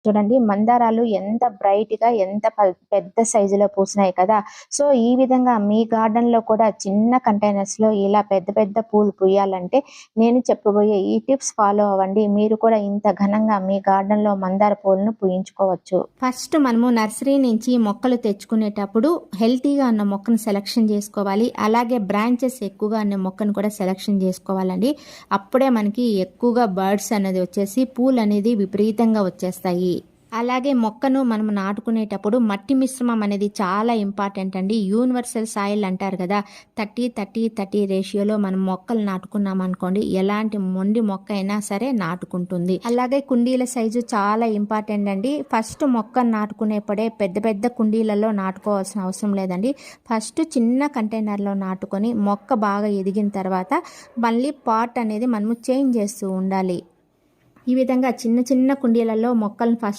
చూడండి మందారాలు ఎంత బ్రైట్‌గా ఎంత పెద్ద సైజులో పూసినాయి కదా! సో, ఈ విధంగా మీ గార్డెన్‌లో కూడా చిన్న కంటైనర్స్‌లో ఇలా పెద్ద పెద్ద పూలు పూయాలంటే నేను చెప్పబోయే ఈ టిప్స్ ఫాలో అవ్వండి. మీరు కూడా ఇంత ఘనంగా మీ గార్డెన్‌లో మందార పూలను పూయించుకోవచ్చు. ఫస్ట్ మనము నర్సరీ నుంచి మొక్కలు తెచ్చుకునేటప్పుడు హెల్తీగా ఉన్న మొక్కను సెలెక్షన్ చేసుకోవాలి. అలాగే బ్రాంచెస్ ఎక్కువగా ఉన్న మొక్కను కూడా సెలెక్షన్ చేసుకోవాలండి. అప్పుడే మనకి ఎక్కువగా బర్డ్స్ అనేది వచ్చేసి పూలు అనేది విపరీతంగా వచ్చేస్తాయి. అలాగే మొక్కను మనం నాటుకునేటప్పుడు మట్టి మిశ్రమం అనేది చాలా ఇంపార్టెంట్ అండి. యూనివర్సల్ సాయిల్ అంటారు కదా, 30-30-30 రేషియోలో మనం మొక్కలు నాటుకున్నాం అనుకోండి, ఎలాంటి మొండి మొక్క అయినా సరే నాటుకుంటుంది. అలాగే కుండీల సైజు చాలా ఇంపార్టెంట్ అండి. ఫస్ట్ మొక్కను నాటుకునేప్పుడే పెద్ద పెద్ద కుండీలలో నాటుకోవాల్సిన అవసరం లేదండి. ఫస్ట్ చిన్న కంటైనర్లో నాటుకొని మొక్క బాగా ఎదిగిన తర్వాత మళ్ళీ పాట్ అనేది మనము చేంజ్ చేస్తూ ఉండాలి. ఈ విధంగా చిన్న చిన్న కుండీలలో మొక్కలను ఫస్ట్